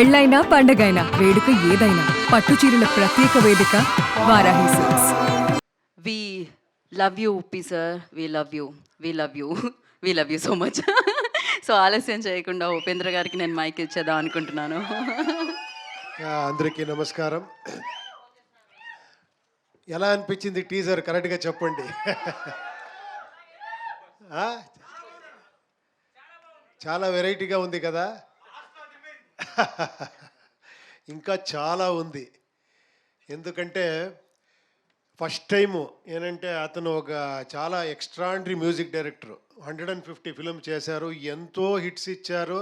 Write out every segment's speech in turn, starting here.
పెళ్ళైనా పండగైనా వేడుక ఏదైనా పట్టు చీరల ప్రత్యేక వేదిక Varahi silks. We love you, Uppi sir. We love you. We love you. We love you so much. So ఆలస్యం చేయకుండా ఉపేంద్ర గారికి నేను మైక్ ఇచ్చేద్దాం అనుకుంటున్నాను. అందరికీ నమస్కారం. ఎలా అనిపించింది టీజర్ కరెక్ట్గా చెప్పండి. చాలా వెరైటీగా ఉంది కదా. ఇంకా చాలా ఉంది. ఎందుకంటే ఫస్ట్ టైము ఏంటంటే అతను ఒక చాలా ఎక్స్ట్రాండరీ మ్యూజిక్ డైరెక్టర్. 150 ఫిలిం చేశారు, ఎంతో హిట్స్ ఇచ్చారు.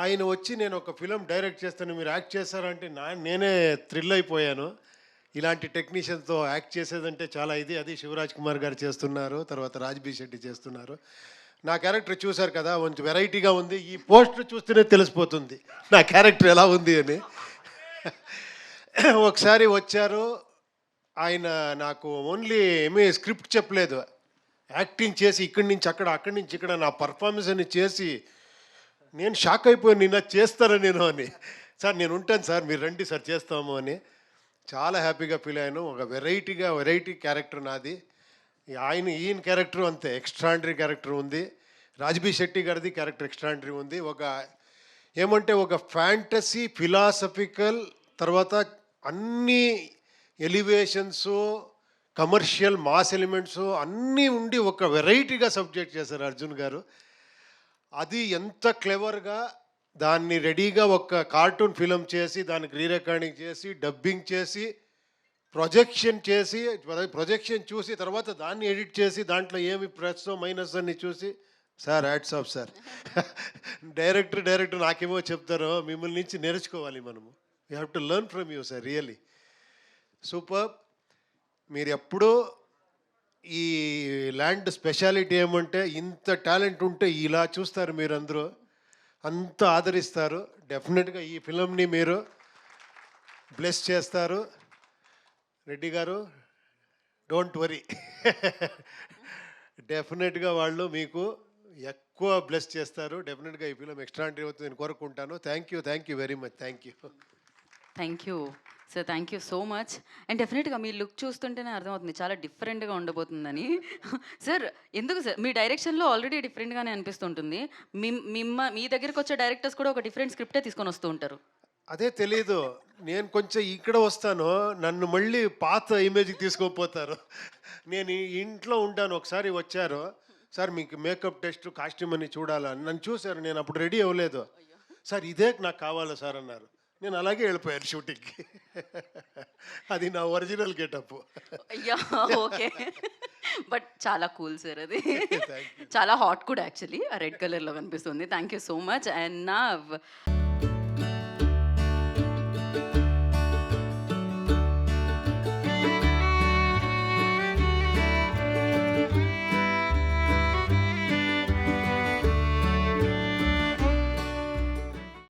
ఆయన వచ్చి నేను ఒక ఫిలిం డైరెక్ట్ చేస్తాను, మీరు యాక్ట్ చేశారంటే నేనే థ్రిల్ అయిపోయాను. ఇలాంటి టెక్నీషియన్తో యాక్ట్ చేసేదంటే చాలా అది శివరాజ్ కుమార్ గారు చేస్తున్నారు, తర్వాత రాజ్బీ శెట్టి చేస్తున్నారు. నా క్యారెక్టర్ చూశారు కదా, కొంచెం వెరైటీగా ఉంది. ఈ పోస్టర్ చూస్తేనే తెలిసిపోతుంది నా క్యారెక్టర్ ఎలా ఉంది అని. ఒకసారి వచ్చారు ఆయన, నాకు ఓన్లీ స్క్రిప్ట్ చెప్పలేదు, యాక్టింగ్ చేసి ఇక్కడి నుంచి అక్కడి నుంచి ఇక్కడ నా పర్ఫార్మెన్స్ అని చేసి నేను షాక్ అయిపోయాను. నిన్న చేస్తాను నేను అని. సార్ నేను ఉంటాను సార్, మీరు రండి సార్ చేస్తాము అని చాలా హ్యాపీగా ఫీల్ అయ్యాను. ఒక వెరైటీ క్యారెక్టర్ నాది. ఈయన క్యారెక్టర్ అంతే ఎక్స్ట్రాండరీ క్యారెక్టర్ ఉంది. రాజ్బీ శెట్టి గారిది క్యారెక్టర్ ఎక్స్ట్రాండరీ ఉంది. ఒక ఫ్యాంటసీ ఫిలాసఫికల్, తర్వాత అన్ని ఎలివేషన్స్, కమర్షియల్ మాస్ ఎలిమెంట్స్ అన్నీ ఉండి ఒక వెరైటీగా సబ్జెక్ట్ చేశారు అర్జున్ గారు. అది ఎంత క్లెవర్గా దాన్ని రెడీగా ఒక కార్టూన్ ఫిలిం చేసి దానికి రీరికార్డింగ్ చేసి డబ్బింగ్ చేసి ప్రొజెక్షన్ చూసి తర్వాత దాన్ని ఎడిట్ చేసి దాంట్లో ఏమి ప్లస్ మైనస్ అన్ని చూసి sir hats off sir. Director నాకేమో చెప్తారో మిమ్మల్ని నుంచి నేర్చుకోవాలి మనము. We have to learn from you sir, really super. మీరు ఎప్పుడూ ఈ ల్యాండ్ స్పెషాలిటీ ఏమంటే ఇంత టాలెంట్ ఉంటే ఇలా చూస్తారు, మీరు అందరూ అంత ఆదరిస్తారు. డెఫినెట్గా ఈ ఫిలింని మీరు బ్లెస్ చేస్తారు. రెడ్డి గారు డోంట్ వరీ, డెఫినెట్గా వాళ్ళు మీకు ఎక్కువ బ్లెస్ చేస్తారు. డెఫినెట్గా ఈ ఫిలిం ఎక్స్ట్రాండరీ అవుతుంది నేను కోరుకుంటాను. Thank you very much. Thank you sir, thank you so much. And డెఫినెట్గా మీ లుక్ చూస్తుంటేనే అర్థమవుతుంది చాలా డిఫరెంట్గా ఉండబోతుందని. సార్ ఎందుకు సార్ మీ డైరెక్షన్లో ఆల్రెడీ డిఫరెంట్గానే అనిపిస్తుంటుంది. మీ దగ్గరికి వచ్చే డైరెక్టర్స్ కూడా ఒక డిఫరెంట్ స్క్రిప్టే తీసుకొని వస్తూ ఉంటారు. అదే తెలీదు, నేను కొంచెం ఇక్కడ వస్తాను, నన్ను మళ్ళీ పాత ఇమేజ్కి తీసుకొని నేను ఇంట్లో ఉంటాను. ఒకసారి వచ్చారు, సార్ మీకు మేకప్ టెస్ట్ కాస్ట్యూమ్ అని చూడాలని నన్ను చూశారు. నేను అప్పుడు రెడీ అవ్వలేదు. సార్ ఇదే నాకు కావాలా సార్ అన్నారు. నేను అలాగే వెళ్ళిపోయాను షూటింగ్కి. అది నా ఒరిజినల్ గెటప్. అయ్యా ఓకే, బట్ చాలా కూల్ సార్ అది. చాలా హాట్ కూడా యాక్చువల్లీ, ఆ రెడ్ కలర్లో కనిపిస్తుంది. Thank you so much. And నా